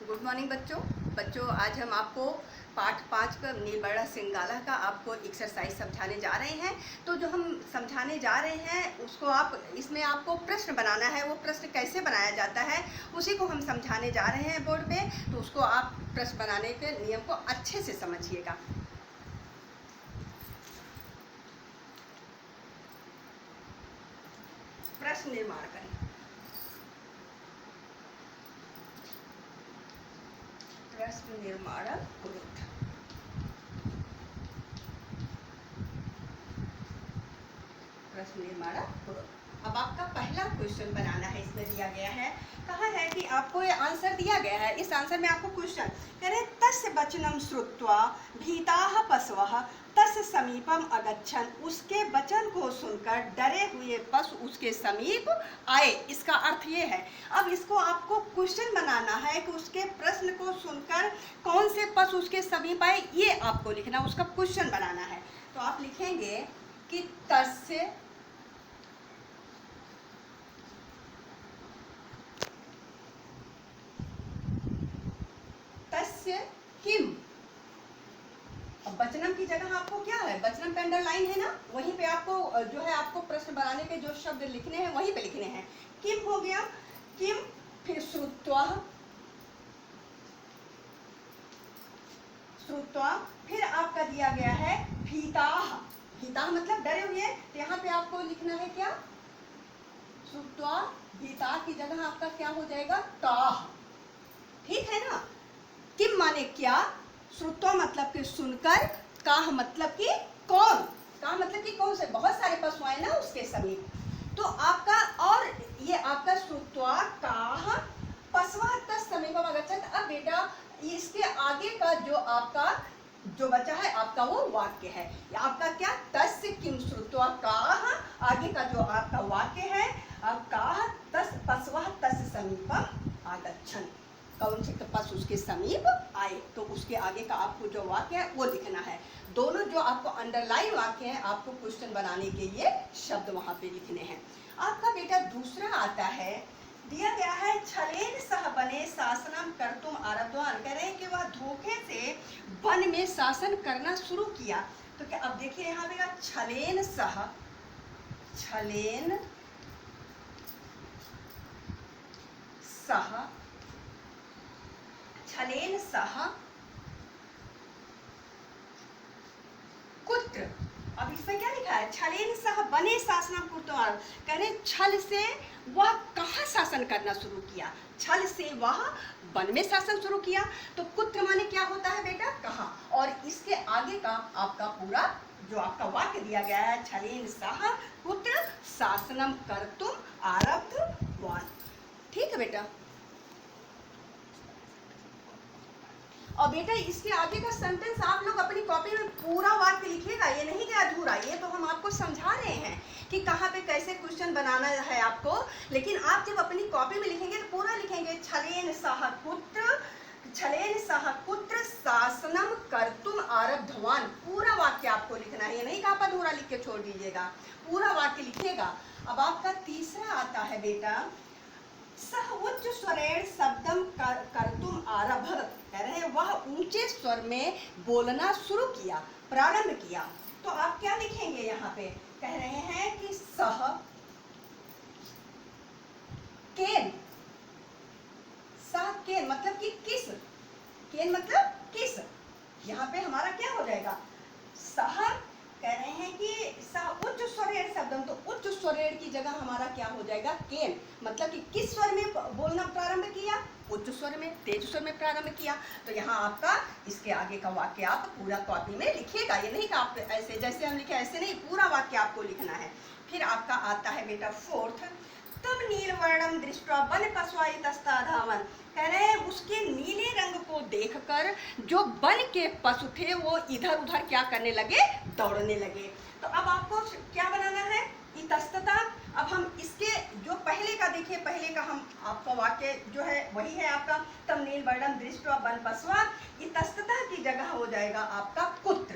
Good morning बच्चों आज हम आपको पाठ 5 का नीलबर्णा सिंगाला का आपको एक्सरसाइज समझाने जा रहे हैं। तो जो हम समझाने जा रहे हैं उसको इसमें आपको प्रश्न बनाना है। वो प्रश्न कैसे बनाया जाता है उसी को हम समझाने जा रहे हैं बोर्ड पे। तो उसको आप प्रश्न बनाने के नियम को अच्छे से समझिएगा। प्रश्न निर्माण करें। प्रश्न निर्माण कुरुत। प्रश्न निर्माण कुरुत। अब आपका पहला क्वेश्चन बनाना है। इसमें दिया गया है, कहा है कि आपको ये आंसर दिया गया है। इस आंसर में आपको क्वेश्चन कह रहे तस्य वचनम श्रुत्वा भीताः पशवः तस्य समीपम अगच्छन्। उसके वचन को सुनकर डरे हुए पशु उसके समीप आए। इसका अर्थ ये है। अब इसको आपको क्वेश्चन बनाना है कि उसके प्रश्न को सुनकर कौन से पशु उसके समीप आए, ये आपको लिखना, उसका क्वेश्चन बनाना है। तो आप लिखेंगे कि तस्य किम। अब वचनम की जगह आपको क्या है, वचनम पे अंडरलाइन है ना, वहीं पे आपको जो है आपको प्रश्न बनाने के जो शब्द लिखने हैं वहीं पे लिखने हैं। किम हो गया, किम, फिर श्रुत्वा, श्रुत्वा, फिर आपका दिया गया है भीताः। भीताः मतलब डरे हुए। तो यहाँ पे आपको लिखना है क्या, श्रुत्वा भीताः की जगह आपका क्या हो जाएगा, ताः। ठीक है ना। किम माने क्या, श्रुत्वा मतलब कि सुनकर, काह मतलब कि कौन, काह मतलब कि कौन से, बहुत सारे पशु आए ना उसके समीप। तो आपका, और ये आपका श्रुत्वा काह पशवः तस्य समीपम अगच्छत्। अब बेटा इसके आगे का जो आपका जो बचा है आपका वो वाक्य है। आपका क्या, तस्य किम श्रुत्वा काह, आगे का जो आपका वाक्य है, काह तस्य पशवः तस्य समीपम आगच्छन्। कौन से पशु उसके समीप आए। तो उसके आगे का आपको जो वाक्य है वो लिखना है। दोनों जो आपको अंडरलाइन वाक्य है आपको क्वेश्चन बनाने के लिए शब्द वहां पे लिखने हैं। आपका बेटा दूसरा आता है, दिया गया है छलेन सह वने शासनम कर्तुम आरब्धवान। कह रहे हैं कि वह धोखे से वन में शासन करना शुरू किया। तो क्या, अब देखिए यहाँ पे छलेन सह, छलेन सह, छलेन सह कुत्र। अब इसमें क्या लिखा है, छलेन सह वने शासनम कर्तुम। कह रहे छल से वह कहाँ शासन करना शुरू किया, छल से वह वन में शासन शुरू किया। तो कुत्र माने क्या होता है बेटा, कहाँ। और इसके आगे का आपका पूरा जो आपका वाक्य दिया गया है, छलेन सह कुत्र शासनम कर्तुम आरब्धवान। ठीक है बेटा। और बेटा इसके आगे का सेंटेंस आप लोग अपनी कॉपी में पूरा वाक्य लिखिएगा, ये नहीं कि अधूरा। ये तो हम आपको समझा रहे हैं कि कहाँ पे कैसे क्वेश्चन बनाना है आपको। लेकिन आप जब अपनी कॉपी में लिखेंगे तो पूरा लिखेंगे, छलेन सह कुत्र, छलेन सह कुत्र शासनम कर्तुम आरब्धवान। पूरा वाक्य आपको लिखना है, ये नहीं कि आप अधूरा लिख के छोड़ दीजिएगा, पूरा वाक्य लिखिएगा। अब आपका तीसरा आता है बेटा, सह उच्च स्वरेण शब्दम कर्तुम आरभ। कह रहे हैं वह ऊंचे स्वर में बोलना शुरू किया, प्रारंभ किया। तो आप क्या लिखेंगे यहाँ पे, कह रहे हैं कि सह केन, सह केन मतलब कि किस, केन मतलब किस। यहाँ पे हमारा क्या हो जाएगा, सह, कह रहे हैं कि सह उच्च स्वरेण शब्दम। तो उच्च स्वरेण की जगह हमारा क्या हो जाएगा, केन, मतलब कि किस स्वर में बोलना प्रारंभ किया, उच्च स्वर में, तेज स्वर में प्रारंभ किया। तो यहाँ आपका इसके आगे का वाक्य आप पूरा कॉपी में लिखिएगा, ये नहीं कि आप ऐसे जैसे हम लिखे ऐसे नहीं, पूरा वाक्य आपको लिखना है। फिर आपका आता है बेटा फोर्थ, तम नीलवर्णम दृष्ट्वा वन पशुआयतस्ताधावन। कह रहे हैं उसके नीले रंग को देखकर जो वन के पशु थे वो इधर उधर क्या करने लगे, दौड़ने लगे। तो अब आपको क्या बनाना है, इतस्तता। अब हम इसके जो पहले का देखिए, पहले का हम आपका वाक्य जो है वही है आपका, तम नीलवर्णम दृष्ट्वा वन पशुआ। इतस्तता की जगह हो जाएगा आपका कुत्र,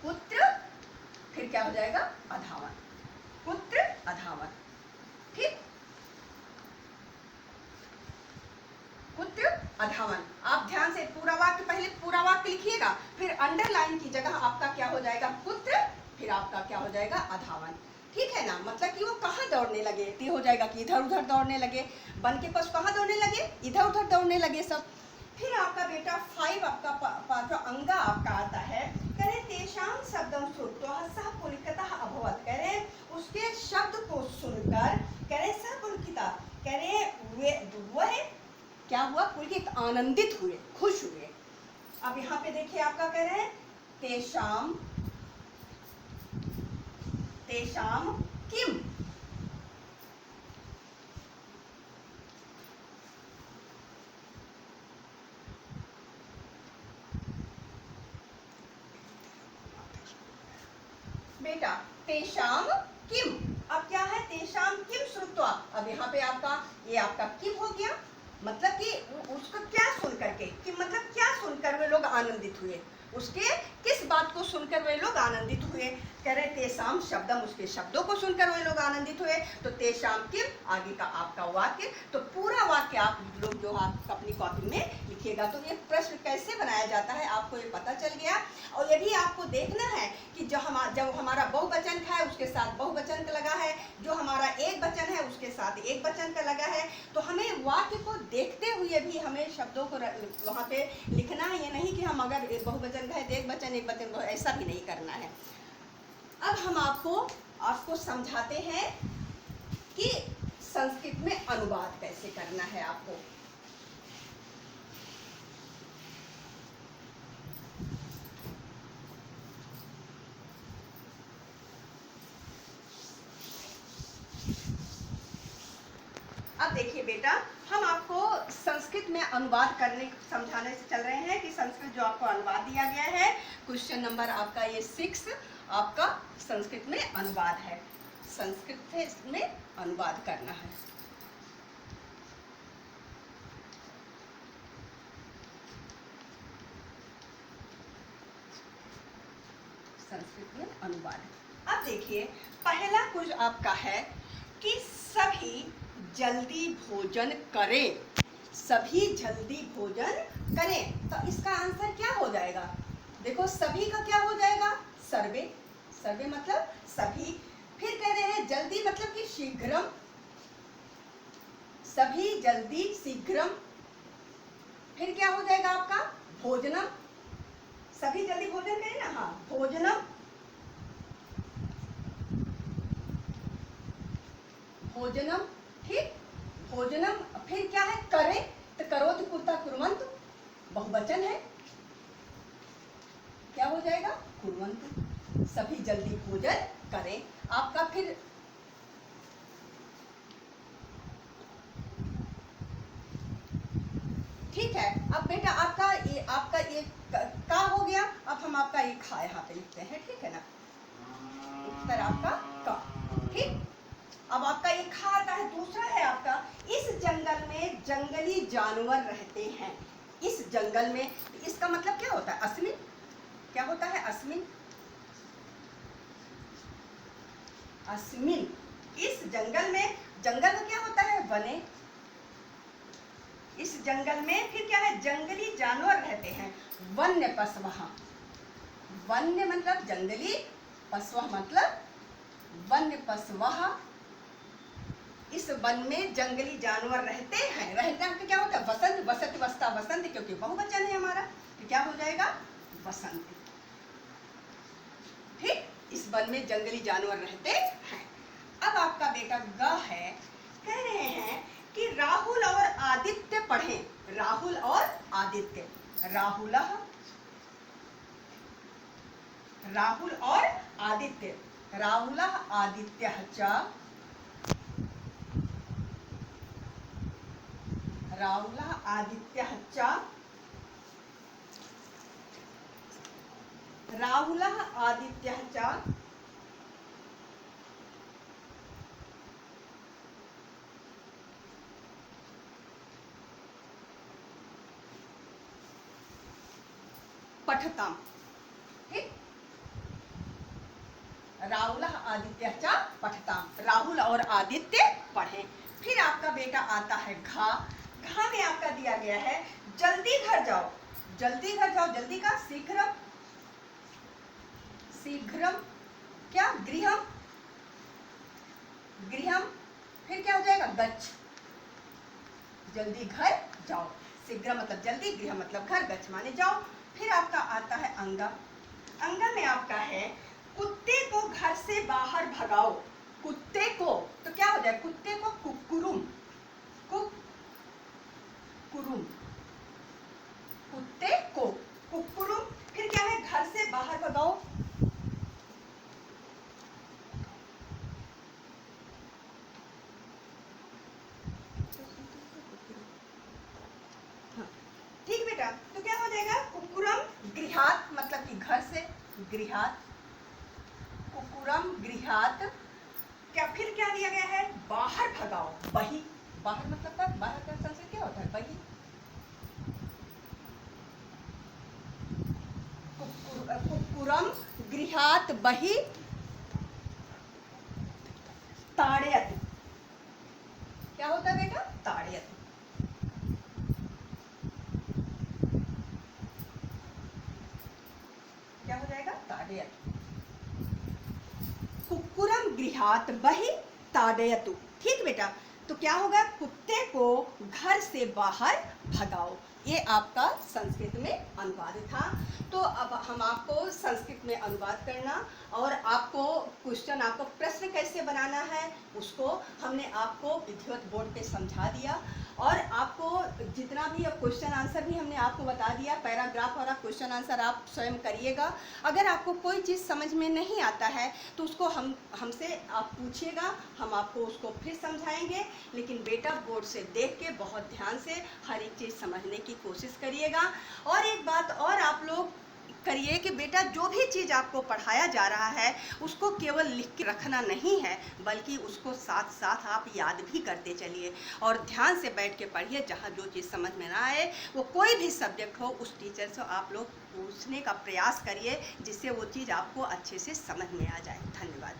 पुत्र, फिर क्या हो जाएगा, अधावन, पुत्र अधावन। ठीक, पुत्र अधावन। आप ध्यान से पूरा वाक्य, पहले पूरा वाक्य लिखिएगा, फिर अंडरलाइन की जगह आपका क्या हो जाएगा, पुत्र, फिर आपका क्या हो जाएगा, अधावन। ठीक है ना, मतलब कि वो कहाँ दौड़ने लगे, ये हो जाएगा कि इधर उधर दौड़ने लगे। वन के पशु कहाँ दौड़ने लगे, इधर उधर दौड़ने लगे सब। फिर आपका बेटा 5 आपका पांचवा अंगा आपका आता है, करे तेषां शब्दं श्रुत्वा सः पुलकितः अभवत्, करे उसके शब्द को सुनकर, करे सः पुलकितः, करे वह क्या हुआ, पुलकित, आनंदित हुए, खुश हुए। अब यहाँ पे देखिए आपका कह रहे हैं तेषां, तेषां किम, बेटा तेषाम किम, अब क्या है, तेषाम किम श्रुत्वा, अब यहाँ पे आपका ये आपका किम हो गया, मतलब कि उसको क्या सुन करके, कि मतलब क्या सुनकर वे लोग आनंदित हुए, उसके किस बात को सुनकर वे लोग आनंदित हुए, कह रहे तेषाम शब्दम, उसके शब्दों को सुनकर वे लोग आनंदित हुए। तो तेषाम किम आगे का आपका वाक्य, तो पूरा वाक्य आप लोग जो आप अपनी कॉपी में लिखिएगा। तो ये प्रश्न कैसे बनाया जाता है आपको ये पता चल गया। और ये भी आपको देखना है कि जब हमारा बहुवचन का है उसके साथ बहुवचन का लगा है, जो हमारा एक वचन है उसके साथ एक वचन का लगा है, तो हमें वाक्य को देखते हुए भी हमें शब्दों को वहाँ पे लिखना है। ये नहीं कि हम अगर बहुवचन का है तो एक वचन ऐसा भी नहीं करना है। अब हम आपको समझाते हैं कि संस्कृत में अनुवाद कैसे करना है आपको। अब देखिए बेटा, हम आपको संस्कृत में अनुवाद करने समझाने से चल रहे हैं कि संस्कृत जो आपको अनुवाद दिया गया है, क्वेश्चन नंबर आपका ये 6 आपका संस्कृत में अनुवाद है, संस्कृत में अनुवाद करना है। संस्कृत में अनुवाद। अब देखिए पहला कुछ आपका है कि सभी जल्दी भोजन करें, सभी जल्दी भोजन करें। तो इसका आंसर क्या हो जाएगा, देखो सभी का क्या हो जाएगा, सर्वे, सर्वे मतलब सभी। फिर कह रहे हैं जल्दी मतलब कि शीघ्रम, सभी जल्दी शीघ्रम। फिर क्या हो जाएगा आपका भोजनम, सभी जल्दी भोजन करें ना, हाँ भोजनम, भोजनम, ठीक भोजनम। फिर क्या है करें, तो करोति कुर्ता कुर्वन्तु, बहुवचन है, क्या हो जाएगा कुर्वन्तु, सभी जल्दी भोजन करें आपका। फिर ठीक है। अब बेटा आपका ये का हो गया। अब हम आपका ये खा यहाँ पे लिखते हैं, ठीक है ना, उत्तर आपका का, ठीक। अब आपका ये खा आता है। दूसरा है आपका इस जंगल में जंगली जानवर रहते हैं, इस जंगल में, इसका मतलब क्या होता है, अस्मिन, क्या होता है अस्मिन, अस्मिन, इस जंगल में, जंगल का क्या होता है वने, इस जंगल में फिर क्या है जंगली जानवर रहते हैं, वन्य पशवः, वन्य मतलब जंगली, पशवः मतलब वन्य पशवः, इस वन में जंगली जानवर रहते हैं। रहना का क्या होता है वसंत, वसत वस्ता वसंत, क्योंकि बहुवचन है हमारा, तो क्या हो जाएगा वसंत, ठीक। इस वन में जंगली जानवर रहते हैं। अब आपका बेटा ग है, कह रहे हैं कि राहुल और आदित्य पढ़ें, राहुल और आदित्य, राहुल, राहुल और आदित्य, राहुल आदित्य च, राहुल आदित्य च, राहुल आदित्य च, पठताम, ठीक। राहुल आदित्य च पठताम, राहुल और आदित्य पढ़े। फिर आपका बेटा आता है घा, घ में आपका दिया गया है जल्दी घर जाओ, जल्दी घर जाओ, जल्दी का शीघ्रम, शीघ्रम क्या गृहम, गृहम, फिर क्या हो जाएगा गच्छ, जल्दी घर जाओ, शीघ्र मतलब जल्दी, गृह मतलब घर, गच्छ माने जाओ। फिर आपका आता है अंगा, अंगा में आपका है कुत्ते को घर से बाहर भगाओ, कुत्ते को, तो क्या हो जाए कुत्ते को कुक्कुरुम, कुक्कुरुम, कुत्ते को कुक्कुरुम। फिर क्या है घर से बाहर भगाओ, ठीक बेटा, तो क्या हो जाएगा कुक्कुरम गृहात मतलब कि घर से, गृहात, कुक्कुरम गृहात। क्या फिर क्या दिया गया है बाहर भगाओ, बही, बाहर मतलब क्या, बाहर का संस्कृत क्या होता है बही, कुक्कुरम गृहात बही ताड़यत, क्या होता है बेटा ताड़यत, क्या हो जाएगा ताड़यत, कुक्कुरम गृहात बहि ताड़यतु। ठीक बेटा, तो क्या होगा कुत्ते को घर से बाहर भगाओ। ये आपका संस्कृत में अनुवाद था। तो अब हम आपको संस्कृत में अनुवाद करना और आपको क्वेश्चन, आपको प्रश्न कैसे बनाना है उसको हमने आपको विधिवत बोर्ड पे समझा दिया और आपको जितना भी क्वेश्चन आंसर भी हमने आपको बता दिया, पैराग्राफ वाला क्वेश्चन आंसर आप स्वयं करिएगा। अगर आपको कोई चीज़ समझ में नहीं आता है तो उसको हमसे आप पूछिएगा, हम आपको उसको फिर समझाएंगे। लेकिन बेटा बोर्ड से देख के बहुत ध्यान से हर एक चीज़ समझने की कोशिश करिएगा। और एक बात और आप लोग करिए कि बेटा जो भी चीज़ आपको पढ़ाया जा रहा है उसको केवल लिख के रखना नहीं है, बल्कि उसको साथ साथ आप याद भी करते चलिए और ध्यान से बैठ के पढ़िए। जहाँ जो चीज़ समझ में ना आए, वो कोई भी सब्जेक्ट हो, उस टीचर से आप लोग पूछने का प्रयास करिए जिससे वो चीज़ आपको अच्छे से समझ में आ जाए। धन्यवाद।